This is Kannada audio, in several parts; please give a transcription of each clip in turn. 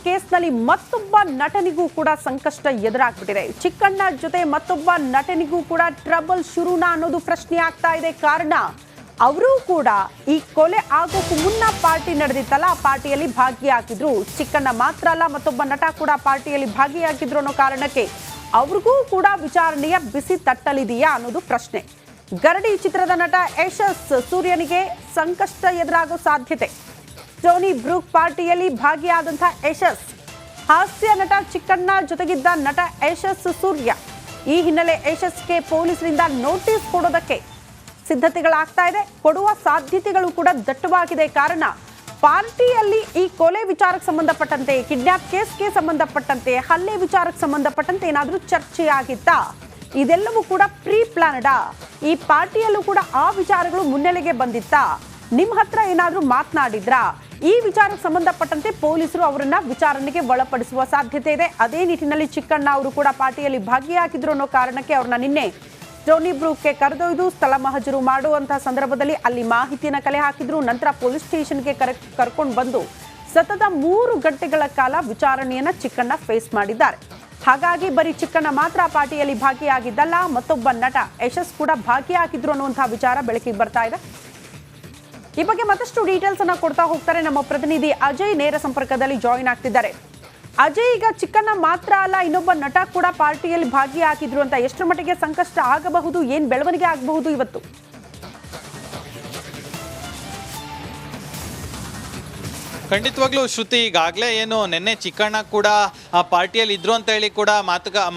ಕೇಸ್ನಲ್ಲಿ ಮತ್ತೊಬ್ಬ ನಟನಿಗೂ ಕೂಡ ಸಂಕಷ್ಟ ಎದುರಾಗ್ಬಿಟ್ಟಿದೆ. ಚಿಕ್ಕಣ್ಣ ಜೊತೆ ಮತ್ತೊಬ್ಬ ನಟನಿಗೂ ಕೂಡ ಟ್ರಬಲ್ ಶುರುನಾ ಅನ್ನೋದು ಪ್ರಶ್ನೆ ಆಗ್ತಾ ಇದೆ. ಕಾರಣ ಅವರು ಕೂಡ ಈ ಕೊಲೆ ಆಗೋಕ್ಕೂ ಮುನ್ನ ಪಾರ್ಟಿ ನಡೆದಿತ್ತಲ್ಲ, ಆ ಪಾರ್ಟಿಯಲ್ಲಿ ಭಾಗಿಯಾಗಿದ್ರು. ಚಿಕ್ಕಣ್ಣ ಮಾತ್ರ ಅಲ್ಲ, ಮತ್ತೊಬ್ಬ ನಟ ಕೂಡ ಪಾರ್ಟಿಯಲ್ಲಿ ಭಾಗಿಯಾಗಿದ್ರು ಅನ್ನೋ ಕಾರಣಕ್ಕೆ ಅವ್ರಿಗೂ ಕೂಡ ವಿಚಾರಣೆಯ ಬಿಸಿ ತಟ್ಟಲಿದೆಯಾ ಅನ್ನೋದು ಪ್ರಶ್ನೆ. ಗರಡಿ ಚಿತ್ರದ ನಟ ಯಶಸ್ ಸೂರ್ಯನಿಗೆ ಸಂಕಷ್ಟ ಎದುರಾಗೋ ಸಾಧ್ಯತೆ. ಟೋನಿ ಬ್ರೂಕ್ ಪಾರ್ಟಿಯಲ್ಲಿ ಭಾಗಿಯಾದಂತಹ ಯಶಸ್, ಹಾಸ್ಯ ನಟ ಚಿಕ್ಕಣ್ಣ ಜೊತೆಗಿದ್ದ ನಟ ಯಶಸ್ ಸೂರ್ಯ. ಈ ಹಿನ್ನೆಲೆ ಯಶಸ್ಗೆ ಪೊಲೀಸರಿಂದ ನೋಟಿಸ್ ಕೊಡೋದಕ್ಕೆ ಸಿದ್ಧತೆಗಳಾಗ್ತಾ ಇದೆ. ಕೊಡುವ ಸಾಧ್ಯತೆಗಳು ಕೂಡ ದಟ್ಟವಾಗಿದೆ. ಕಾರಣ ಪಾರ್ಟಿಯಲ್ಲಿ ಈ ಕೊಲೆ ವಿಚಾರಕ್ಕೆ ಸಂಬಂಧಪಟ್ಟಂತೆ, ಕಿಡ್ನಾಪ್ ಕೇಸ್ಗೆ ಸಂಬಂಧಪಟ್ಟಂತೆ, ಹಲ್ಲೆ ವಿಚಾರಕ್ಕೆ ಸಂಬಂಧಪಟ್ಟಂತೆ ಏನಾದರೂ ಚರ್ಚೆ ಆಗಿತ್ತಾ? ಇದೆಲ್ಲವೂ ಕೂಡ ಪ್ರೀ ಪ್ಲಾನ್ಡಾ? ಈ ಪಾರ್ಟಿಯಲ್ಲೂ ಕೂಡ ಆ ವಿಚಾರಗಳು ಮುನ್ನೆಲೆಗೆ ಬಂದಿತ್ತಾ? ನಿಮ್ಮ ಹತ್ರ ಏನಾದರೂ ಮಾತನಾಡಿದ್ರಾ? ಈ ವಿಚಾರಕ್ಕೆ ಸಂಬಂಧಪಟ್ಟಂತೆ ಪೊಲೀಸರು ಅವರನ್ನ ವಿಚಾರಣೆಗೆ ಒಳಪಡಿಸುವ ಸಾಧ್ಯತೆ ಇದೆ. ಅದೇ ನಿಟ್ಟಿನಲ್ಲಿ ಚಿಕ್ಕಣ್ಣ ಅವರು ಕೂಡ ಪಾರ್ಟಿಯಲ್ಲಿ ಭಾಗಿಯಾಗಿದ್ರು ಅನ್ನೋ ಕಾರಣಕ್ಕೆ ಅವ್ರನ್ನ ನಿನ್ನೆ ಟೋನಿ ಬ್ರೂಕ್ಗೆ ಕರೆದೊಯ್ದು ಸ್ಥಳ ಮಹಜರು ಮಾಡುವಂತಹ ಸಂದರ್ಭದಲ್ಲಿ ಅಲ್ಲಿ ಮಾಹಿತಿಯನ್ನು ಕಲೆ ಹಾಕಿದ್ರು. ನಂತರ ಪೊಲೀಸ್ ಸ್ಟೇಷನ್ಗೆ ಕರ್ಕೊಂಡು ಬಂದು ಸತತ 3 ಗಂಟೆಗಳ ಕಾಲ ವಿಚಾರಣೆಯನ್ನ ಚಿಕ್ಕಣ್ಣ ಫೇಸ್ ಮಾಡಿದ್ದಾರೆ. ಹಾಗಾಗಿ ಬರೀ ಚಿಕ್ಕಣ್ಣ ಮಾತ್ರ ಪಾರ್ಟಿಯಲ್ಲಿ ಭಾಗಿಯಾಗಿದ್ದಲ್ಲ, ಮತ್ತೊಬ್ಬ ನಟ ಯಶಸ್ ಕೂಡ ಭಾಗಿಯಾಗಿದ್ರು ಅನ್ನುವಂತಹ ವಿಚಾರ ಬೆಳಕಿಗೆ ಬರ್ತಾ ಇದೆ. ಈ ಬಗ್ಗೆ ಮತ್ತಷ್ಟು ಡೀಟೇಲ್ಸ್ ಅನ್ನ ಕೊಡ್ತಾ ಹೋಗ್ತಾರೆ ನಮ್ಮ ಪ್ರತಿನಿಧಿ ಅಜಯ್. ನೇರ ಸಂಪರ್ಕದಲ್ಲಿ ಜಾಯಿನ್ ಆಗ್ತಿದ್ದಾರೆ. ಅಜಯ್, ಈಗ ಚಿಕ್ಕಣ್ಣ ಮಾತ್ರ ಅಲ್ಲ, ಇನ್ನೊಬ್ಬ ನಟ ಕೂಡ ಪಾರ್ಟಿಯಲ್ಲಿ ಭಾಗಿಯಾಗಿದ್ರು ಅಂತ ಎಷ್ಟರ ಮಟ್ಟಿಗೆ ಸಂಕಷ್ಟ ಆಗಬಹುದು? ಏನ್ ಬೆಳವಣಿಗೆ ಆಗಬಹುದು ಇವತ್ತು? ಖಂಡಿತವಾಗ್ಲೂ ಶ್ರುತಿ, ಈಗಾಗಲೇ ಏನು ನಿನ್ನೆ ಚಿಕ್ಕಣ್ಣ ಕೂಡ ಆ ಪಾರ್ಟಿಯಲ್ಲಿ ಇದ್ರು ಅಂತ ಹೇಳಿ ಕೂಡ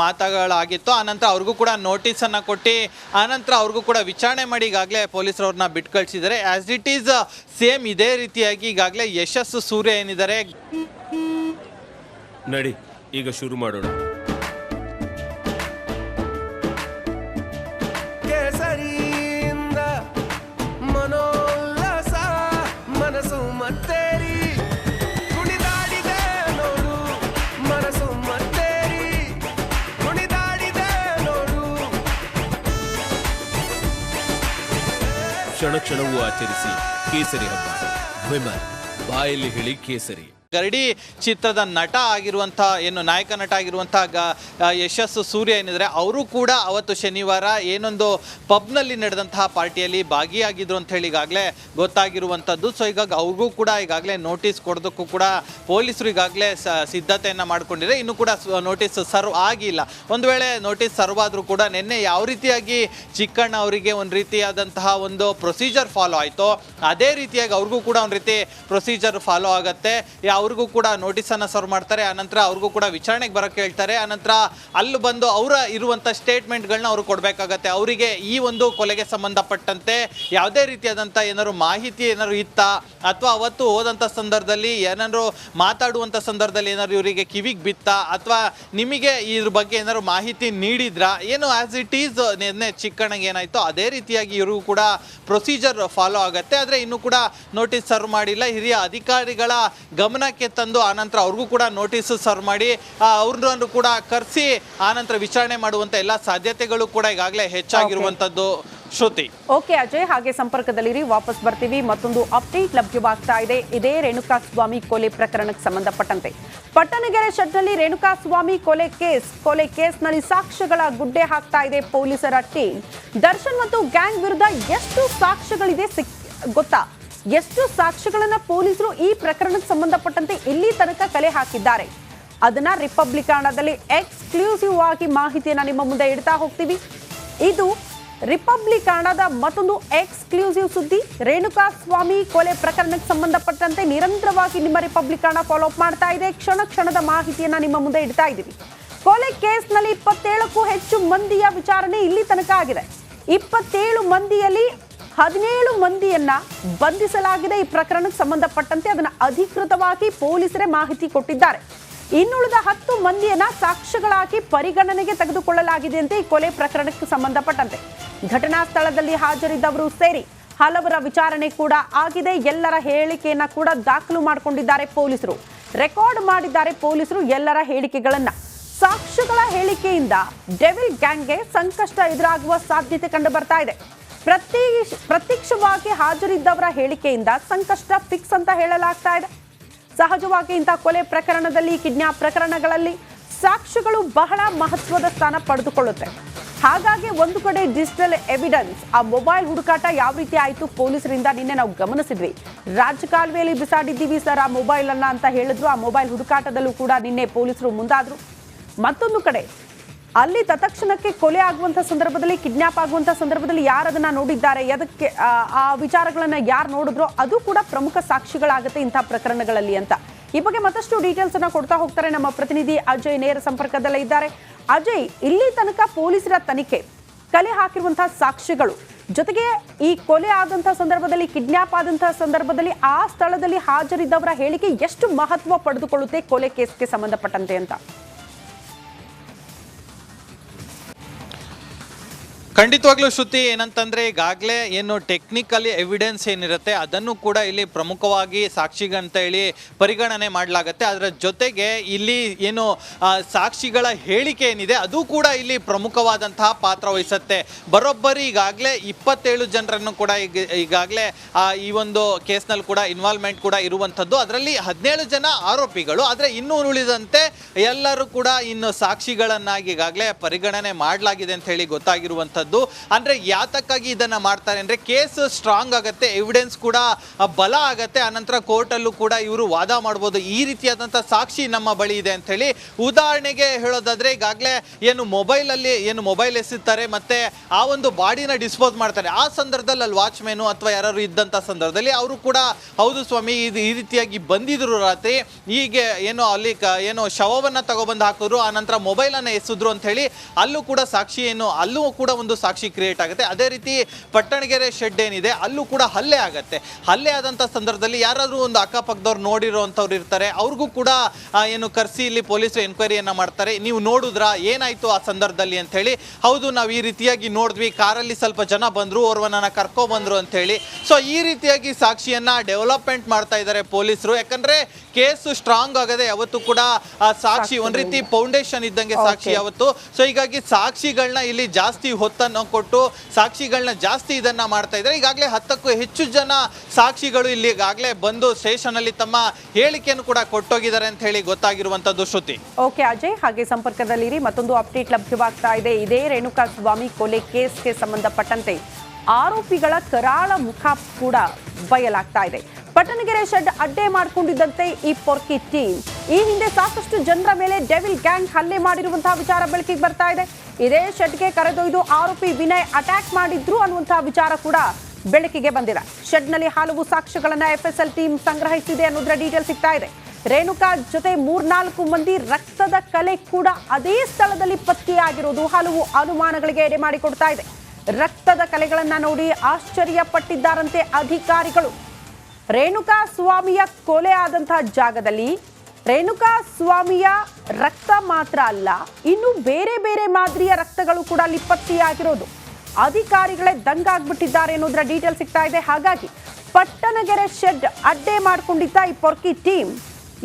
ಮಾತುಗಳಾಗಿತ್ತು. ಆನಂತರ ಅವ್ರಿಗೂ ಕೂಡ ನೋಟಿಸನ್ನು ಕೊಟ್ಟು ಆನಂತರ ಅವ್ರಿಗೂ ಕೂಡ ವಿಚಾರಣೆ ಮಾಡಿ ಈಗಾಗಲೇ ಪೊಲೀಸರು ಅವ್ರನ್ನ ಬಿಟ್ಟು ಕಳಿಸಿದ್ದಾರೆ. ಆಸ್ ಇಟ್ ಈಸ್ ಸೇಮ್ ಇದೇ ರೀತಿಯಾಗಿ ಈಗಾಗಲೇ ಯಶಸ್ ಸೂರ್ಯ ಏನಿದ್ದಾರೆ. ನಡಿ ಈಗ ಶುರು ಮಾಡೋಣ. ಕೇಸರಿಯಿಂದ ಮನೋಲ್ಲಾಸ ಮನಸ್ಸು ಮತ್ತೇರಿ ಕುಣಿದಾಡಿದೆ ನೋಡು, ಮನಸ್ಸು ಮತ್ತೇರಿ ಕುಣಿದಾಡಿದೆ ನೋಡು. ಕ್ಷಣ ಕ್ಷಣವೂ ಆಚರಿಸಿ ಕೇಸರಿ ಹಬ್ಬ. ವಿಮಲ್ ಬಾಯಲ್ಲಿ ಹೇಳಿ ಕೇಸರಿ. ಗರಡಿ ಚಿತ್ರದ ನಟ ಆಗಿರುವಂಥ ಏನು ನಾಯಕ ನಟ ಆಗಿರುವಂಥ ಯಶಸ್ ಸೂರ್ಯ ಏನಿದ್ರೆ ಅವರು ಕೂಡ ಅವತ್ತು ಶನಿವಾರ ಏನೊಂದು ಪಬ್ನಲ್ಲಿ ನಡೆದಂತಹ ಪಾರ್ಟಿಯಲ್ಲಿ ಭಾಗಿಯಾಗಿದ್ರು ಅಂತ ಹೇಳಿ ಈಗಾಗಲೇ ಗೊತ್ತಾಗಿರುವಂಥದ್ದು. ಸೊ ಹೀಗಾಗಿ ಅವ್ರಿಗೂ ಕೂಡ ಈಗಾಗಲೇ ನೋಟಿಸ್ ಕೊಡೋದಕ್ಕೂ ಕೂಡ ಪೊಲೀಸರು ಈಗಾಗಲೇ ಸಿದ್ಧತೆಯನ್ನು ಮಾಡ್ಕೊಂಡಿದ್ದಾರೆ. ಇನ್ನೂ ಕೂಡ ನೋಟಿಸ್ ಸರ್ವ್ ಆಗಿಲ್ಲ. ಒಂದು ವೇಳೆ ನೋಟಿಸ್ ಸರ್ವ್ ಆದರೂ ಕೂಡ ನಿನ್ನೆ ಯಾವ ರೀತಿಯಾಗಿ ಚಿಕ್ಕಣ್ಣ ಅವರಿಗೆ ಒಂದು ರೀತಿಯಾದಂತಹ ಒಂದು ಪ್ರೊಸೀಜರ್ ಫಾಲೋ ಆಯಿತು, ಅದೇ ರೀತಿಯಾಗಿ ಅವ್ರಿಗೂ ಕೂಡ ಒಂದು ರೀತಿ ಪ್ರೊಸೀಜರ್ ಫಾಲೋ ಆಗುತ್ತೆ. ಅವ್ರಿಗೂ ಕೂಡ ನೋಟಿಸನ್ನು ಸರ್ವ್ ಮಾಡ್ತಾರೆ. ಆನಂತರ ಅವ್ರಿಗೂ ಕೂಡ ವಿಚಾರಣೆಗೆ ಬರೋಕ್ಕೆ ಹೇಳ್ತಾರೆ. ಆನಂತರ ಅಲ್ಲಿ ಬಂದು ಅವರ ಇರುವಂಥ ಸ್ಟೇಟ್ಮೆಂಟ್ಗಳನ್ನ ಅವರು ಕೊಡಬೇಕಾಗತ್ತೆ. ಅವರಿಗೆ ಈ ಒಂದು ಕೊಲೆಗೆ ಸಂಬಂಧಪಟ್ಟಂತೆ ಯಾವುದೇ ರೀತಿಯಾದಂಥ ಏನಾದ್ರು ಮಾಹಿತಿ ಏನಾದ್ರು ಇತ್ತಾ, ಅಥವಾ ಅವತ್ತು ಹೋದಂಥ ಸಂದರ್ಭದಲ್ಲಿ ಏನಾದ್ರು ಮಾತಾಡುವಂಥ ಸಂದರ್ಭದಲ್ಲಿ ಏನಾದ್ರು ಇವರಿಗೆ ಕಿವಿಗೆ ಬಿತ್ತಾ, ಅಥವಾ ನಿಮಗೆ ಇದ್ರ ಬಗ್ಗೆ ಏನಾದ್ರು ಮಾಹಿತಿ ನೀಡಿದ್ರಾ ಏನು? ಆಸ್ ಇಟ್ ಈಸ್ ನಿನ್ನೆ ಚಿಕ್ಕಣ್ಣಗೆ ಏನಾಯಿತು ಅದೇ ರೀತಿಯಾಗಿ ಇವ್ರಿಗೂ ಕೂಡ ಪ್ರೊಸೀಜರ್ ಫಾಲೋ ಆಗುತ್ತೆ. ಆದರೆ ಇನ್ನೂ ಕೂಡ ನೋಟಿಸ್ ಸರ್ವ್ ಮಾಡಿಲ್ಲ. ಹಿರಿಯ ಅಧಿಕಾರಿಗಳ ಗಮನಕ್ಕೆ ತಂದು ಆನಂತರ ಅವ್ರಿಗೂ ಕೂಡ ನೋಟಿಸ್ ಸರ್ವ್ ಮಾಡಿ ಅವ್ರನ್ನೂ ಕೂಡ ಕರೆಸಿ ಆನಂತರ ವಿಚಾರಣೆ ಮಾಡುವಂತ ಎಲ್ಲ ಸಾಧ್ಯತೆಗಳು ಕೂಡ ಈಗಾಗಲೇ ಹೆಚ್ಚಾಗಿರುವಂತದ್ದು. ಶ್ರುತಿ. ಓಕೆ ಅಜಯ್, ಹಾಗೆ ಸಂಪರ್ಕದಲ್ಲಿರಿ, ವಾಪಸ್ ಬರ್ತೀವಿ. ಮತ್ತೊಂದು ಅಪ್ಡೇಟ್ ಲಭ್ಯವಾಗ್ತಾ ಇದೆ. ಇದೇ ರೇಣುಕಾಸ್ವಾಮಿ ಕೊಲೆ ಪ್ರಕರಣಕ್ಕೆ ಸಂಬಂಧಪಟ್ಟಂತೆ ಪಟ್ಟಣಗೆರೆ ಶೆಡ್ನಲ್ಲಿ ರೇಣುಕಾಸ್ವಾಮಿ ಕೊಲೆ ಕೇಸ್ನಲ್ಲಿ ಸಾಕ್ಷ್ಯಗಳ ಗುಡ್ಡೆ ಹಾಕ್ತಾ ಇದೆ ಪೊಲೀಸರ ಟೀಮ್. ದರ್ಶನ್ ಮತ್ತು ಗ್ಯಾಂಗ್ ವಿರುದ್ಧ ಎಷ್ಟು ಸಾಕ್ಷ್ಯಗಳಿದೆ ಗೊತ್ತಾ? ಎಷ್ಟು ಸಾಕ್ಷ್ಯಗಳನ್ನ ಪೊಲೀಸರು ಈ ಪ್ರಕರಣಕ್ಕೆ ಸಂಬಂಧಪಟ್ಟಂತೆ ಇಲ್ಲಿ ತನಕ ಕಲೆ ಹಾಕಿದ್ದಾರೆ, ಅದನ್ನ ರಿಪಬ್ಲಿಕಾಣದಲ್ಲಿ ಎಕ್ಸ್ಕ್ಲೂಸಿವ್ ಆಗಿ ಮಾಹಿತಿಯನ್ನ ನಿಮ್ಮ ಮುಂದೆ ಇಡ್ತಾ ಹೋಗ್ತೀವಿ. ಇದು ರಿಪಬ್ಲಿಕಾಣದ ಮತ್ತೊಂದು ಎಕ್ಸ್ಕ್ಲೂಸಿವ್ ಸುದ್ದಿ. ರೇಣುಕಾಸ್ವಾಮಿ ಕೊಲೆ ಪ್ರಕರಣಕ್ಕೆ ಸಂಬಂಧಪಟ್ಟಂತೆ ನಿರಂತರವಾಗಿ ನಿಮ್ಮ ರಿಪಬ್ಲಿಕಾಣ ಫಾಲೋ ಅಪ್ ಮಾಡ್ತಾ ಇದೆ. ಕ್ಷಣ ಕ್ಷಣದ ಮಾಹಿತಿಯನ್ನ ನಿಮ್ಮ ಮುಂದೆ ಇಡ್ತಾ ಇದ್ದೀವಿ. ಕೊಲೆ ಕೇಸ್ನಲ್ಲಿ 27ಕ್ಕೂ ಹೆಚ್ಚು ಮಂದಿಯ ವಿಚಾರಣೆ ಇಲ್ಲಿ ತನಕ ಆಗಿದೆ. 27 ಮಂದಿಯಲ್ಲಿ 17 ಮಂದಿಯನ್ನ ಬಂಧಿಸಲಾಗಿದೆ. ಈ ಪ್ರಕರಣಕ್ಕೆ ಸಂಬಂಧಪಟ್ಟಂತೆ ಅದನ್ನ ಅಧಿಕೃತವಾಗಿ ಪೊಲೀಸರೇ ಮಾಹಿತಿ ಕೊಟ್ಟಿದ್ದಾರೆ. ಇನ್ನುಳಿದ 10 ಮಂದಿಯನ್ನ ಸಾಕ್ಷ್ಯಗಳಾಗಿ ಪರಿಗಣನೆಗೆ ತೆಗೆದುಕೊಳ್ಳಲಾಗಿದೆ ಅಂತ ಈ ಕೊಲೆ ಪ್ರಕರಣಕ್ಕೆ ಸಂಬಂಧಪಟ್ಟಂತೆ ಘಟನಾ ಸ್ಥಳದಲ್ಲಿ ಹಾಜರಿದ್ದವರು ಸೇರಿ ಹಲವರ ವಿಚಾರಣೆ ಕೂಡ ಆಗಿದೆ. ಎಲ್ಲರ ಹೇಳಿಕೆಯನ್ನ ಕೂಡ ದಾಖಲು ಮಾಡಿಕೊಂಡಿದ್ದಾರೆ ಪೊಲೀಸರು, ರೆಕಾರ್ಡ್ ಮಾಡಿದ್ದಾರೆ ಪೊಲೀಸರು ಎಲ್ಲರ ಹೇಳಿಕೆಗಳನ್ನ. ಸಾಕ್ಷ್ಯಗಳ ಹೇಳಿಕೆಯಿಂದ ಡೆವಿಲ್ ಗ್ಯಾಂಗ್ಗೆ ಸಂಕಷ್ಟ ಎದುರಾಗುವ ಸಾಧ್ಯತೆ ಕಂಡು ಬರ್ತಾ ಇದೆ. ಪ್ರತ್ಯಕ್ಷವಾಗಿ ಹಾಜರಿದ್ದವರ ಹೇಳಿಕೆಯಿಂದ ಸಂಕಷ್ಟ ಫಿಕ್ಸ್ ಅಂತ ಹೇಳಲಾಗ್ತಾ ಇದೆ. ಸಹಜವಾಗಿ ಇಂಥ ಕೊಲೆ ಪ್ರಕರಣದಲ್ಲಿ, ಕಿಡ್ನಾಪ್ ಪ್ರಕರಣಗಳಲ್ಲಿ ಸಾಕ್ಷ್ಯಗಳು ಬಹಳ ಮಹತ್ವದ ಸ್ಥಾನ ಪಡೆದುಕೊಳ್ಳುತ್ತೆ. ಹಾಗಾಗಿ ಒಂದು ಕಡೆ ಡಿಜಿಟಲ್ ಎವಿಡೆನ್ಸ್, ಆ ಮೊಬೈಲ್ ಹುಡುಕಾಟ ಯಾವ ರೀತಿ ಆಯಿತು ಪೊಲೀಸರಿಂದ ನಿನ್ನೆ ನಾವು ಗಮನಿಸಿದ್ವಿ. ರಾಜಕಾಲುವೆಯಲ್ಲಿ ಬಿಸಾಡಿದ್ದೀವಿ ಸರ್ ಆ ಮೊಬೈಲ್ ಅನ್ನ ಅಂತ ಹೇಳಿದ್ರು. ಆ ಮೊಬೈಲ್ ಹುಡುಕಾಟದಲ್ಲೂ ಕೂಡ ನಿನ್ನೆ ಪೊಲೀಸರು ಮುಂದಾದ್ರು. ಮತ್ತೊಂದು ಕಡೆ ಅಲ್ಲಿ ತತ್ಕ್ಷಣಕ್ಕೆ ಕೊಲೆ ಆಗುವಂಥ ಸಂದರ್ಭದಲ್ಲಿ, ಕಿಡ್ನಾಪ್ ಆಗುವಂಥ ಸಂದರ್ಭದಲ್ಲಿ ಯಾರು ಅದನ್ನ ನೋಡಿದ್ದಾರೆ, ಅದಕ್ಕೆ ಆ ವಿಚಾರಗಳನ್ನ ಯಾರು ನೋಡಿದ್ರೋ ಅದು ಕೂಡ ಪ್ರಮುಖ ಸಾಕ್ಷಿಗಳಾಗುತ್ತೆ ಇಂಥ ಪ್ರಕರಣಗಳಲ್ಲಿ ಅಂತ. ಈ ಬಗ್ಗೆ ಮತ್ತಷ್ಟು ಡೀಟೇಲ್ಸ್ ಅನ್ನ ಕೊಡ್ತಾ ಹೋಗ್ತಾರೆ ನಮ್ಮ ಪ್ರತಿನಿಧಿ ಅಜಯ್, ನೇರ ಸಂಪರ್ಕದಲ್ಲೇ ಇದ್ದಾರೆ. ಅಜಯ್, ಇಲ್ಲಿ ತನಕ ಪೊಲೀಸರ ತನಿಖೆ, ಕಲೆ ಹಾಕಿರುವಂತಹ ಸಾಕ್ಷಿಗಳು, ಜೊತೆಗೆ ಈ ಕೊಲೆ ಆದಂತಹ ಸಂದರ್ಭದಲ್ಲಿ, ಕಿಡ್ನಾಪ್ ಆದಂತಹ ಸಂದರ್ಭದಲ್ಲಿ ಆ ಸ್ಥಳದಲ್ಲಿ ಹಾಜರಿದ್ದವರ ಹೇಳಿಕೆ ಎಷ್ಟು ಮಹತ್ವ ಪಡೆದುಕೊಳ್ಳುತ್ತೆ ಕೊಲೆ ಕೇಸ್ಗೆ ಸಂಬಂಧಪಟ್ಟಂತೆ ಅಂತ? ಖಂಡಿತವಾಗ್ಲೂ ಶ್ರುತಿ, ಏನಂತಂದ್ರೆ ಈಗಾಗಲೇ ಏನು ಟೆಕ್ನಿಕಲಿ ಎವಿಡೆನ್ಸ್ ಏನಿರುತ್ತೆ ಅದನ್ನು ಕೂಡ ಇಲ್ಲಿ ಪ್ರಮುಖವಾಗಿ ಸಾಕ್ಷಿಗಂತ ಹೇಳಿ ಪರಿಗಣನೆ ಮಾಡಲಾಗುತ್ತೆ. ಅದರ ಜೊತೆಗೆ ಇಲ್ಲಿ ಏನು ಸಾಕ್ಷಿಗಳ ಹೇಳಿಕೆ ಏನಿದೆ ಅದು ಕೂಡ ಇಲ್ಲಿ ಪ್ರಮುಖವಾದಂತಹ ಪಾತ್ರ ವಹಿಸುತ್ತೆ. ಬರೋಬ್ಬರಿ ಈಗಾಗಲೇ 27 ಜನರನ್ನು ಕೂಡ ಈಗಾಗಲೇ ಈ ಒಂದು ಕೇಸ್ನಲ್ಲಿ ಕೂಡ ಇನ್ವಾಲ್ವ್ಮೆಂಟ್ ಕೂಡ ಇರುವಂಥದ್ದು. ಅದರಲ್ಲಿ 17 ಜನ ಆರೋಪಿಗಳು, ಆದರೆ ಇನ್ನೂ ಉಳಿದಂತೆ ಎಲ್ಲರೂ ಕೂಡ ಇನ್ನು ಸಾಕ್ಷಿಗಳನ್ನಾಗಿ ಈಗಾಗಲೇ ಪರಿಗಣನೆ ಮಾಡಲಾಗಿದೆ ಅಂತ ಹೇಳಿ ಗೊತ್ತಾಗಿರುವಂಥದ್ದು. ಅಂದ್ರೆ ಯಾತಕ್ಕಾಗಿ ಇದನ್ನ ಮಾಡ್ತಾರೆ ಅಂದ್ರೆ ಕೇಸ್ ಸ್ಟ್ರಾಂಗ್ ಆಗುತ್ತೆ, ಎವಿಡೆನ್ಸ್ ಕೂಡ ಬಲ ಆಗತ್ತೆ, ಆನಂತರ ಕೋರ್ಟ್ ಅಲ್ಲೂ ಕೂಡ ಇವರು ವಾದ ಮಾಡಬಹುದು, ಈ ರೀತಿಯಾದಂತಹ ಸಾಕ್ಷಿ ನಮ್ಮ ಬಳಿ ಇದೆ ಅಂತ ಹೇಳಿ. ಉದಾಹರಣೆಗೆ ಹೇಳೋದಾದ್ರೆ ಈಗಾಗಲೇ ಏನು ಮೊಬೈಲ್ ಎಸೆಯುತ್ತಾರೆ ಮತ್ತೆ ಆ ಒಂದು ಬಾಡಿನ ಡಿಸ್ಪೋಸ್ ಮಾಡ್ತಾರೆ. ಆ ಸಂದರ್ಭದಲ್ಲಿ ಅಲ್ಲಿ ವಾಚ್ಮೆನ್ ಅಥವಾ ಯಾರು ಇದ್ದಂತ ಸಂದರ್ಭದಲ್ಲಿ ಅವರು ಕೂಡ ಹೌದು ಸ್ವಾಮಿ ಇದು ಈ ರೀತಿಯಾಗಿ ಬಂದಿದ್ರು ರಾತ್ರಿ, ಹೀಗೆ ಏನೋ ಅಲ್ಲಿ ಏನೋ ಶವವನ್ನ ತಗೊಬಂದು ಹಾಕಿದ್ರು, ಆನಂತರ ಮೊಬೈಲ್ ಅನ್ನ ಎಸೆದ್ರು ಅಂತ ಹೇಳಿ ಅಲ್ಲೂ ಕೂಡ ಸಾಕ್ಷಿ ಅಲ್ಲೂ ಕೂಡ ಒಂದು ಸಾಕ್ಷಿ ಕ್ರಿಯೇಟ್ ಆಗುತ್ತೆ. ಅದೇ ರೀತಿ ಪಟ್ಟಣಗೆರೆ ಶೆಡ್ ಏನಿದೆ ಅಲ್ಲೂ ಕೂಡ ಹಲ್ಲೆ ಆಗುತ್ತೆ. ಹಲ್ಲೆ ಆದಂತ ಸಂದರ್ಭದಲ್ಲಿ ಯಾರಾದ್ರೂ ಒಂದು ಅಕ್ಕಪಕ್ಕದವ್ರು ನೋಡಿರೋಂಥವ್ರು ಇರ್ತಾರೆ, ಅವ್ರಿಗೂ ಕೂಡ ಏನು ಕರೆಸಿ ಇಲ್ಲಿ ಪೊಲೀಸರು ಎನ್ಕ್ವೈರಿಯನ್ನ ಮಾಡ್ತಾರೆ. ನೀವು ನೋಡಿದ್ರಾ, ಏನಾಯ್ತು ಆ ಸಂದರ್ಭದಲ್ಲಿ ಅಂತ ಹೇಳಿ. ಹೌದು, ನಾವು ಈ ರೀತಿಯಾಗಿ ನೋಡಿದ್ವಿ, ಕಾರಲ್ಲಿ ಸ್ವಲ್ಪ ಜನ ಬಂದ್ರು, ಅವ್ರನ್ನ ಕರ್ಕೊ ಬಂದ್ರು ಅಂತ ಹೇಳಿ. ಸೊ ಈ ರೀತಿಯಾಗಿ ಸಾಕ್ಷಿಯನ್ನ ಡೆವಲಪ್ಮೆಂಟ್ ಮಾಡ್ತಾ ಇದ್ದಾರೆ ಪೊಲೀಸರು. ಯಾಕಂದ್ರೆ ಕೇಸ್ ಸ್ಟ್ರಾಂಗ್ ಆಗದೆ ಯಾವತ್ತು ಕೂಡ ಸಾಕ್ಷಿ ಒಂದ್ ರೀತಿ ಫೌಂಡೇಶನ್ ಇದ್ದಂಗೆ ಸಾಕ್ಷಿ ಯಾವತ್ತು. ಸೊ ಹೀಗಾಗಿ ಸಾಕ್ಷಿಗಳನ್ನ ಇಲ್ಲಿ ಜಾಸ್ತಿ ಹೊತ್ತನ್ನು ಕೊಟ್ಟು ಸಾಕ್ಷಿಗಳನ್ನ ಜಾಸ್ತಿ ಇದನ್ನ ಮಾಡ್ತಾ ಇದ್ದಾರೆ. ಈಗಾಗಲೇ 10ಕ್ಕೂ ಹೆಚ್ಚು ಜನ ಸಾಕ್ಷಿಗಳು ಇಲ್ಲಿ ಈಗಾಗಲೇ ಬಂದು ಸ್ಟೇಷನ್ ಅಲ್ಲಿ ತಮ್ಮ ಹೇಳಿಕೆಯನ್ನು ಕೂಡ ಕೊಟ್ಟೋಗಿದ್ದಾರೆ ಅಂತ ಹೇಳಿ ಗೊತ್ತಾಗಿರುವಂತದ್ದು ಶ್ರುತಿ. ಓಕೆ ಅಜಯ್, ಹಾಗೆ ಸಂಪರ್ಕದಲ್ಲಿರಿ. ಮತ್ತೊಂದು ಅಪ್ಡೇಟ್ ಲಭ್ಯವಾಗ್ತಾ ಇದೆ. ಇದೇ ರೇಣುಕಾ ಸ್ವಾಮಿ ಕೊಲೆ ಕೇಸ್ಗೆ ಸಂಬಂಧಪಟ್ಟಂತೆ ಆರೋಪಿಗಳ ಕರಾಳ ಮುಖ ಕೂಡ ಬಯಲಾಗ್ತಾ ಇದೆ. ಪಟ್ಟಣಗೆರೆ ಶೆಡ್ ಅಡ್ಡೆ ಮಾಡಿಕೊಂಡಿದ್ದಂತೆ ಈ ಪೊರ್ಕಿ ಟೀಮ್ ಈ ಹಿಂದೆ ಸಾಕಷ್ಟು ಜನರ ಮೇಲೆ ಡೆವಿಲ್ ಗ್ಯಾಂಗ್ ಹಲ್ಲೆ ಮಾಡಿರುವಂತಹ ವಿಚಾರ ಬೆಳಕಿಗೆ ಬರ್ತಾ ಇದೆ. ಇದೇ ಶೆಡ್ಗೆ ಕರೆದೊಯ್ದು ಆರೋಪಿ ವಿನಯ್ ಅಟ್ಯಾಕ್ ಮಾಡಿದ್ರು ಅನ್ನುವಂತಹ ವಿಚಾರ ಕೂಡ ಬೆಳಕಿಗೆ ಬಂದಿದೆ. ಶೆಡ್ನಲ್ಲಿ ಹಲವು ಸಾಕ್ಷ್ಯಗಳನ್ನ FSL ಟೀಮ್ ಸಂಗ್ರಹಿಸಿದೆ ಅನ್ನೋದ್ರ ಡೀಟೇಲ್ ಸಿಗ್ತಾ ಇದೆ. ರೇಣುಕಾ ಜೊತೆ 3-4 ಮಂದಿ ರಕ್ತದ ಕಲೆ ಕೂಡ ಅದೇ ಸ್ಥಳದಲ್ಲಿ ಪತ್ತೆಯಾಗಿರೋದು ಹಲವು ಅನುಮಾನಗಳಿಗೆ ಎಡೆ ಮಾಡಿಕೊಡ್ತಾ ಇದೆ. ರಕ್ತದ ಕಲೆಗಳನ್ನ ನೋಡಿ ಆಶ್ಚರ್ಯ ಪಟ್ಟಿದ್ದಾರಂತೆ ಅಧಿಕಾರಿಗಳು. ರೇಣುಕಾ ಸ್ವಾಮಿಯ ಕೊಲೆ ಆದಂತಹ ಜಾಗದಲ್ಲಿ ರೇಣುಕಾ ಸ್ವಾಮಿಯ ರಕ್ತ ಮಾತ್ರ ಅಲ್ಲ, ಇನ್ನು ಬೇರೆ ಬೇರೆ ಮಾದರಿಯ ರಕ್ತಗಳು ಕೂಡ ಅಲ್ಲಿ ಪತ್ತೆಯಾಗಿರೋದು ಅಧಿಕಾರಿಗಳೇ ದಂಗಾಗ್ಬಿಟ್ಟಿದ್ದಾರೆ ಅನ್ನೋದ್ರ ಡೀಟೇಲ್ ಸಿಗ್ತಾ ಇದೆ. ಹಾಗಾಗಿ ಪಟ್ಟಣಗೆರೆ ಶೆಡ್ ಅಡ್ಡೆ ಮಾಡಿಕೊಂಡಿದ್ದ ಈ ಪೊರ್ಕಿ ಟೀಮ್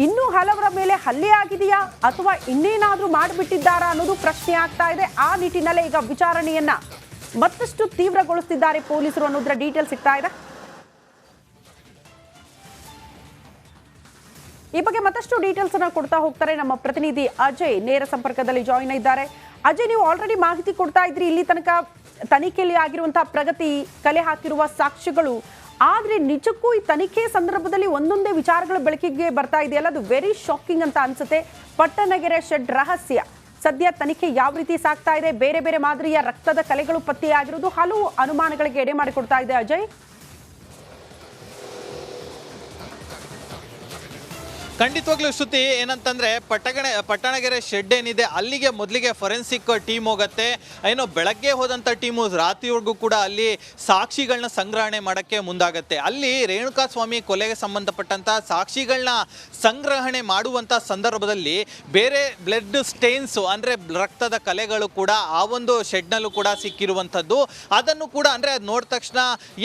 ಇನ್ನೂ ಹಲವರ ಮೇಲೆ ಹಲ್ಲೆ ಆಗಿದೆಯಾ ಅಥವಾ ಇನ್ನೇನಾದ್ರೂ ಮಾಡಿಬಿಟ್ಟಿದ್ದಾರಾ ಅನ್ನೋದು ಪ್ರಶ್ನೆ ಆಗ್ತಾ ಇದೆ. ಆ ನಿಟ್ಟಿನಲ್ಲೇ ಈಗ ವಿಚಾರಣೆಯನ್ನ ಮತ್ತಷ್ಟು ತೀವ್ರಗೊಳಿಸುತ್ತಿದ್ದಾರೆ ಪೊಲೀಸರು ಅನ್ನೋದ್ರ ಡೀಟೇಲ್ ಸಿಗ್ತಾ ಇದೆ. ಈ ಬಗ್ಗೆ ಮತ್ತಷ್ಟು ಡೀಟೇಲ್ಸ್ ಅನ್ನ ಕೊಡ್ತಾ ಹೋಗ್ತಾರೆ ನಮ್ಮ ಪ್ರತಿನಿಧಿ ಅಜಯ್, ನೇರ ಸಂಪರ್ಕದಲ್ಲಿ ಜಾಯಿನ್ ಇದ್ದಾರೆ. ಅಜಯ್, ನೀವು ಆಲ್ರೆಡಿ ಮಾಹಿತಿ ಕೊಡ್ತಾ ಇದ್ರಿ ಇಲ್ಲಿ ತನಕ ತನಿಖೆಯಲ್ಲಿ ಆಗಿರುವಂತಹ ಪ್ರಗತಿ, ಕಲೆ ಹಾಕಿರುವ ಸಾಕ್ಷ್ಯಗಳು. ಆದ್ರೆ ನಿಜಕ್ಕೂ ಈ ತನಿಖೆ ಸಂದರ್ಭದಲ್ಲಿ ಒಂದೊಂದೇ ವಿಚಾರಗಳು ಬೆಳಕಿಗೆ ಬರ್ತಾ ಇದೆಯಲ್ಲ, ಅದು ವೆರಿ ಶಾಕಿಂಗ್ ಅಂತ ಅನ್ಸುತ್ತೆ. ಪಟ್ಟಣಗೆರೆ ಶೆಡ್ ರಹಸ್ಯ ಸದ್ಯ ತನಿಖೆ ಯಾವ ರೀತಿ ಸಾಗ್ತಾ ಇದೆ, ಬೇರೆ ಬೇರೆ ಮಾದರಿಯ ರಕ್ತದ ಕಲೆಗಳು ಪತ್ತೆಯಾಗಿರೋದು ಹಲವು ಅನುಮಾನಗಳಿಗೆ ಎಡೆ ಮಾಡಿಕೊಡ್ತಾ ಇದೆ. ಅಜಯ್, ಖಂಡಿತವಾಗ್ಲೂ ಶ್ರುತಿ, ಏನಂತಂದ್ರೆ ಪಟ್ಟಣಗೆರೆ ಶೆಡ್ ಏನಿದೆ ಅಲ್ಲಿಗೆ ಮೊದಲಿಗೆ ಫೊರೆನ್ಸಿಕ್ ಟೀಮ್ ಹೋಗುತ್ತೆ. ಏನೋ ಬೆಳಗ್ಗೆ ಹೋದಂಥ ಟೀಮು ರಾತ್ರಿವರೆಗೂ ಕೂಡ ಅಲ್ಲಿ ಸಾಕ್ಷಿಗಳನ್ನ ಸಂಗ್ರಹಣೆ ಮಾಡೋಕ್ಕೆ ಮುಂದಾಗತ್ತೆ. ಅಲ್ಲಿ ರೇಣುಕಾ ಸ್ವಾಮಿ ಕೊಲೆಗೆ ಸಂಬಂಧಪಟ್ಟಂಥ ಸಾಕ್ಷಿಗಳನ್ನ ಸಂಗ್ರಹಣೆ ಮಾಡುವಂಥ ಸಂದರ್ಭದಲ್ಲಿ ಬೇರೆ ಬ್ಲಡ್ ಸ್ಟೇನ್ಸು ಅಂದರೆ ರಕ್ತದ ಕಲೆಗಳು ಕೂಡ ಆ ಒಂದು ಶೆಡ್ನಲ್ಲೂ ಕೂಡ ಸಿಕ್ಕಿರುವಂಥದ್ದು. ಅದನ್ನು ಕೂಡ ಅಂದರೆ ಅದು ನೋಡಿದ ತಕ್ಷಣ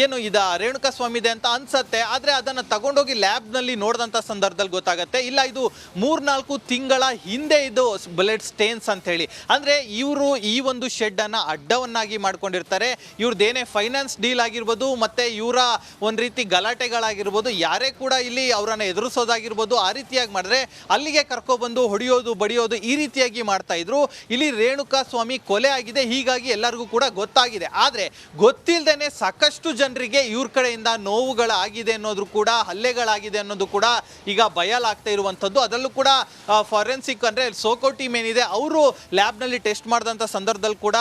ಏನು ರೇಣುಕಾ ಸ್ವಾಮಿ ಇದೆ ಅಂತ ಅನ್ಸತ್ತೆ. ಆದರೆ ಅದನ್ನು ತಗೊಂಡೋಗಿ ಲ್ಯಾಬ್ನಲ್ಲಿ ನೋಡಿದಂಥ ಸಂದರ್ಭದಲ್ಲಿ ಗೊತ್ತಾಗುತ್ತೆ ಗೊತ್ತಾಗತ್ತೆ. ಇಲ್ಲ ಇದು 3-4 ತಿಂಗಳ ಹಿಂದೆ ಇದು ಬ್ಲಡ್ ಸ್ಟೇನ್ಸ್ ಅಂತ ಹೇಳಿ. ಅಂದ್ರೆ ಇವರು ಈ ಒಂದು ಶೆಡ್ ಅನ್ನ ಅಡ್ಡವನ್ನಾಗಿ ಮಾಡ್ಕೊಂಡಿರ್ತಾರೆ. ಇವ್ರದ್ದೇನೇ ಫೈನಾನ್ಸ್ ಡೀಲ್ ಆಗಿರ್ಬೋದು, ಮತ್ತೆ ಇವರ ಒಂದ್ ರೀತಿ ಗಲಾಟೆಗಳಾಗಿರ್ಬೋದು, ಯಾರೇ ಕೂಡ ಇಲ್ಲಿ ಅವರನ್ನ ಎದುರಿಸೋದಾಗಿರ್ಬೋದು, ಆ ರೀತಿಯಾಗಿ ಮಾಡಿದ್ರೆ ಅಲ್ಲಿಗೆ ಕರ್ಕೊಬಂದು ಹೊಡೆಯೋದು ಬಡಿಯೋದು ಈ ರೀತಿಯಾಗಿ ಮಾಡ್ತಾ ಇದ್ರು. ಇಲ್ಲಿ ರೇಣುಕಾ ಸ್ವಾಮಿ ಕೊಲೆ ಆಗಿದೆ, ಹೀಗಾಗಿ ಎಲ್ಲರಿಗೂ ಕೂಡ ಗೊತ್ತಾಗಿದೆ. ಆದ್ರೆ ಗೊತ್ತಿಲ್ಲದೇನೆ ಸಾಕಷ್ಟು ಜನರಿಗೆ ಇವ್ರ ಕಡೆಯಿಂದ ನೋವುಗಳಾಗಿದೆ ಅನ್ನೋದು ಕೂಡ, ಹಲ್ಲೆಗಳಾಗಿದೆ ಅನ್ನೋದು ಕೂಡ ಈಗ ಬಯಲಾಗ್ತಾ ಇರುವಂಥದ್ದು. ಅದರಲ್ಲೂ ಕೂಡ ಫಾರೆನ್ಸಿಕ್ ಅಂದ್ರೆ ಸೋಕೋ ಟೀಮ್ ಏನಿದೆ ಅವರು ಲ್ಯಾಬ್ನಲ್ಲಿ ಟೆಸ್ಟ್ ಮಾಡಿದಂಥ ಸಂದರ್ಭದಲ್ಲಿ ಕೂಡ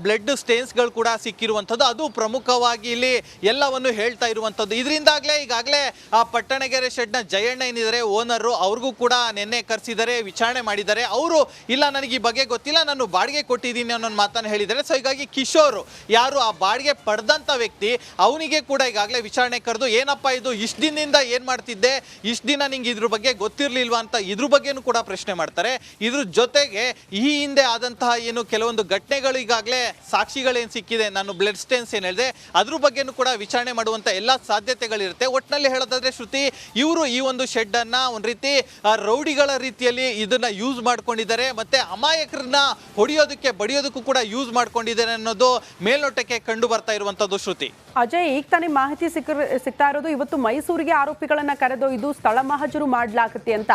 ಬ್ಲಡ್ ಸ್ಟೇನ್ಸ್ಗಳು ಕೂಡ ಸಿಕ್ಕಿರುವಂಥದ್ದು. ಅದು ಪ್ರಮುಖವಾಗಿ ಇಲ್ಲಿ ಎಲ್ಲವನ್ನು ಹೇಳ್ತಾ ಇರುವಂಥದ್ದು. ಇದರಿಂದಾಗಲೇ ಈಗಾಗಲೇ ಆ ಪಟ್ಟಣಗೆರೆ ಶೆಡ್ನ ಜಯಣ್ಣ ಏನಿದ್ದಾರೆ ಓನರು, ಅವ್ರಿಗೂ ಕೂಡ ನಿನ್ನೆ ಕರೆಸಿದ್ದಾರೆ, ವಿಚಾರಣೆ ಮಾಡಿದ್ದಾರೆ. ಅವರು ಇಲ್ಲ ನನಗೆ ಈ ಬಗ್ಗೆ ಗೊತ್ತಿಲ್ಲ, ನಾನು ಬಾಡಿಗೆ ಕೊಟ್ಟಿದ್ದೀನಿ ಅನ್ನೋ ಮಾತನ್ನು ಹೇಳಿದ್ದಾರೆ. ಸೊ ಹೀಗಾಗಿ ಕಿಶೋರ್ ಯಾರು ಆ ಬಾಡಿಗೆ ಪಡೆದಂಥ ವ್ಯಕ್ತಿ, ಅವನಿಗೆ ಕೂಡ ಈಗಾಗಲೇ ವಿಚಾರಣೆ ಕರೆದು ಏನಪ್ಪ ಇದು ಇಷ್ಟು ದಿನದಿಂದ ಏನು ಮಾಡ್ತಿದ್ದೆ, ಇಷ್ಟು ದಿನ ನಿಂಗೆ ಇದ್ರ ಬಗ್ಗೆ ಗೊತ್ತಿರಲಿಲ್ವಾ ಅಂತ ಇದ್ರ ಬಗ್ಗೆನೂ ಕೂಡ ಪ್ರಶ್ನೆ ಮಾಡ್ತಾರೆ. ಇದ್ರ ಜೊತೆಗೆ ಈ ಹಿಂದೆ ಆದಂತಹ ಏನು ಕೆಲವೊಂದು ಘಟನೆಗಳು ಈಗಾಗಲೇ ಸಾಕ್ಷಿಗಳೇನು ಸಿಕ್ಕಿದೆ, ನಾನು ಬ್ಲಡ್ ಸ್ಟೇನ್ಸ್ ಏನು ಹೇಳಿದೆ ಅದ್ರ ಬಗ್ಗೆನೂ ಕೂಡ ವಿಚಾರಣೆ ಮಾಡುವಂಥ ಎಲ್ಲ ಸಾಧ್ಯತೆಗಳಿರುತ್ತೆ. ಒಟ್ಟಿನಲ್ಲಿ ಹೇಳೋದಾದ್ರೆ ಶ್ರುತಿ, ಇವರು ಈ ಒಂದು ಶೆಡ್ ಅನ್ನ ಒಂದು ರೀತಿ ರೌಡಿಗಳ ರೀತಿಯಲ್ಲಿ ಇದನ್ನ ಯೂಸ್ ಮಾಡ್ಕೊಂಡಿದ್ದಾರೆ, ಮತ್ತೆ ಅಮಾಯಕರನ್ನ ಹೊಡೆಯೋದಕ್ಕೆ ಬಡಿಯೋದಕ್ಕೂ ಕೂಡ ಯೂಸ್ ಮಾಡ್ಕೊಂಡಿದ್ದಾರೆ ಅನ್ನೋದು ಮೇಲ್ನೋಟಕ್ಕೆ ಕಂಡು ಬರ್ತಾ ಇರುವಂತದ್ದು. ಶ್ರುತಿ, ಅಜಯ್, ಈಗ ತಾನೇ ಮಾಹಿತಿ ಸಿಗ್ತಾ ಇರೋದು ಇವತ್ತು ಮೈಸೂರಿಗೆ ಆರೋಪಿಗಳನ್ನ ಕರೆದೊಯ್ದು ಸ್ಥಳ ಮಹಜರು ಮಾಡಲಾಗುತ್ತೆ ಅಂತ.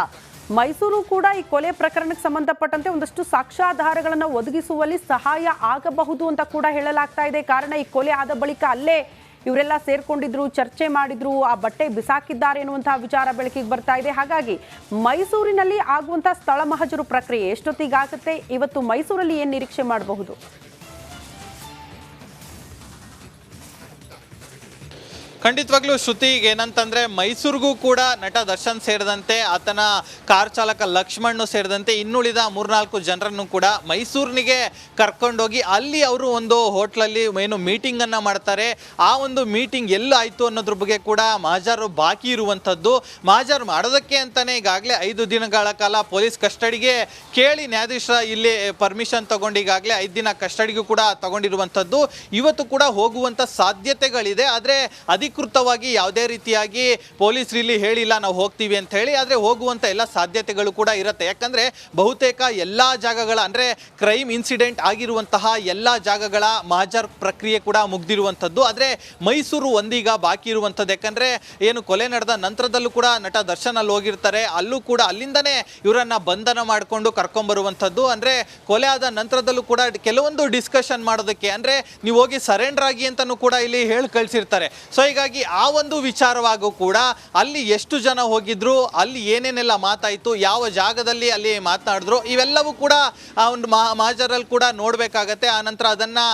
ಮೈಸೂರು ಕೂಡ ಈ ಕೊಲೆ ಪ್ರಕರಣಕ್ಕೆ ಸಂಬಂಧಪಟ್ಟಂತೆ ಒಂದಷ್ಟು ಸಾಕ್ಷ್ಯಾಧಾರಗಳನ್ನು ಒದಗಿಸುವಲ್ಲಿ ಸಹಾಯ ಆಗಬಹುದು ಅಂತ ಕೂಡ ಹೇಳಲಾಗ್ತಾ ಇದೆ. ಕಾರಣ ಈ ಕೊಲೆ ಆದ ಬಳಿಕ ಅಲ್ಲೇ ಇವರೆಲ್ಲ ಸೇರ್ಕೊಂಡಿದ್ರು, ಚರ್ಚೆ ಮಾಡಿದ್ರು, ಆ ಬಟ್ಟೆ ಬಿಸಾಕಿದ್ದಾರೆ ಎನ್ನುವಂತಹ ವಿಚಾರ ಬೆಳಕಿಗೆ ಬರ್ತಾ ಇದೆ. ಹಾಗಾಗಿ ಮೈಸೂರಿನಲ್ಲಿ ಆಗುವಂತಹ ಸ್ಥಳ ಮಹಜರು ಪ್ರಕ್ರಿಯೆ ಎಷ್ಟೊತ್ತಿಗಾಗುತ್ತೆ? ಇವತ್ತು ಮೈಸೂರಲ್ಲಿ ಏನು ನಿರೀಕ್ಷೆ ಮಾಡಬಹುದು? ಖಂಡಿತವಾಗ್ಲೂ ಶ್ರುತಿ, ಏನಂತಂದ್ರೆ ಮೈಸೂರಿಗೂ ಕೂಡ ನಟ ದರ್ಶನ್ ಸೇರಿದಂತೆ ಆತನ ಕಾರ್ ಚಾಲಕ ಲಕ್ಷ್ಮಣ್ ಸೇರಿದಂತೆ ಇನ್ನುಳಿದ 3-4 ಜನರನ್ನು ಕೂಡ ಮೈಸೂರಿನಿಗೆ ಕರ್ಕೊಂಡೋಗಿ ಅಲ್ಲಿ ಅವರು ಒಂದು ಹೋಟ್ಲಲ್ಲಿ ಏನು ಮೀಟಿಂಗ್ ಅನ್ನ ಮಾಡ್ತಾರೆ. ಆ ಒಂದು ಮೀಟಿಂಗ್ ಎಲ್ಲಾಯ್ತು ಅನ್ನೋದ್ರ ಬಗ್ಗೆ ಕೂಡ ಮಹಜರು ಬಾಕಿ ಇರುವಂಥದ್ದು. ಮಹಜರು ಮಾಡೋದಕ್ಕೆ ಅಂತಾನೆ ಈಗಾಗಲೇ 5 ದಿನಗಳ ಕಾಲ ಪೊಲೀಸ್ ಕಸ್ಟಡಿಗೆ ಕೇಳಿ ನ್ಯಾಯಾಧೀಶರ ಇಲ್ಲಿ ಪರ್ಮಿಷನ್ ತಗೊಂಡು ಈಗಾಗಲೇ 5 ದಿನ ಕಸ್ಟಡಿಗೂ ಕೂಡ ತಗೊಂಡಿರುವಂಥದ್ದು. ಇವತ್ತು ಕೂಡ ಹೋಗುವಂಥ ಸಾಧ್ಯತೆಗಳಿದೆ. ಆದರೆ ಅಧಿಕೃತವಾಗಿ ಯಾವುದೇ ರೀತಿಯಾಗಿ ಪೊಲೀಸರು ಇಲ್ಲಿ ಹೇಳಿಲ್ಲ ನಾವು ಹೋಗ್ತೀವಿ ಅಂತ ಹೇಳಿ. ಆದರೆ ಹೋಗುವಂಥ ಎಲ್ಲ ಸಾಧ್ಯತೆಗಳು ಕೂಡ ಇರುತ್ತೆ. ಯಾಕಂದರೆ ಬಹುತೇಕ ಎಲ್ಲ ಜಾಗಗಳ ಅಂದರೆ ಕ್ರೈಮ್ ಇನ್ಸಿಡೆಂಟ್ ಆಗಿರುವಂತಹ ಎಲ್ಲ ಜಾಗಗಳ ಮಹಜರ್ ಪ್ರಕ್ರಿಯೆ ಕೂಡ ಮುಗ್ದಿರುವಂಥದ್ದು. ಆದರೆ ಮೈಸೂರು ಒಂದೀಗ ಬಾಕಿ ಇರುವಂಥದ್ದು. ಯಾಕಂದರೆ ಏನು ಕೊಲೆ ನಡೆದ ನಂತರದಲ್ಲೂ ಕೂಡ ನಟ ದರ್ಶನ್ ಅಲ್ಲಿ ಹೋಗಿರ್ತಾರೆ, ಅಲ್ಲೂ ಕೂಡ ಅಲ್ಲಿಂದನೇ ಇವರನ್ನು ಬಂಧನ ಮಾಡಿಕೊಂಡು ಕರ್ಕೊಂಬರುವಂಥದ್ದು. ಅಂದರೆ ಕೊಲೆ ಆದ ನಂತರದಲ್ಲೂ ಕೂಡ ಕೆಲವೊಂದು ಡಿಸ್ಕಷನ್ ಮಾಡೋದಕ್ಕೆ, ಅಂದರೆ ನೀವು ಹೋಗಿ ಸರೆಂಡರ್ ಆಗಿ ಅಂತಲೂ ಕೂಡ ಇಲ್ಲಿ ಹೇಳಿ ಕಳಿಸಿರ್ತಾರೆ. ಸೊ ಹೀಗಾಗಿ ಆ ಒಂದು ವಿಚಾರವಾಗೂ ಕೂಡ ಅಲ್ಲಿ ಎಷ್ಟು ಜನ ಹೋಗಿದ್ರು, ಅಲ್ಲಿ ಏನೇನೆಲ್ಲ ಮಾತಾಯಿತು, ಯಾವ ಜಾಗದಲ್ಲಿ ಅಲ್ಲಿ ಮಾತನಾಡಿದ್ರು, ಇವೆಲ್ಲವೂ ಕೂಡ ಆ ಒಂದು ಮಹಜರಲ್ಲಿ ಕೂಡ ನೋಡಬೇಕಾಗತ್ತೆ. ಆ ನಂತರ ಅದನ್ನು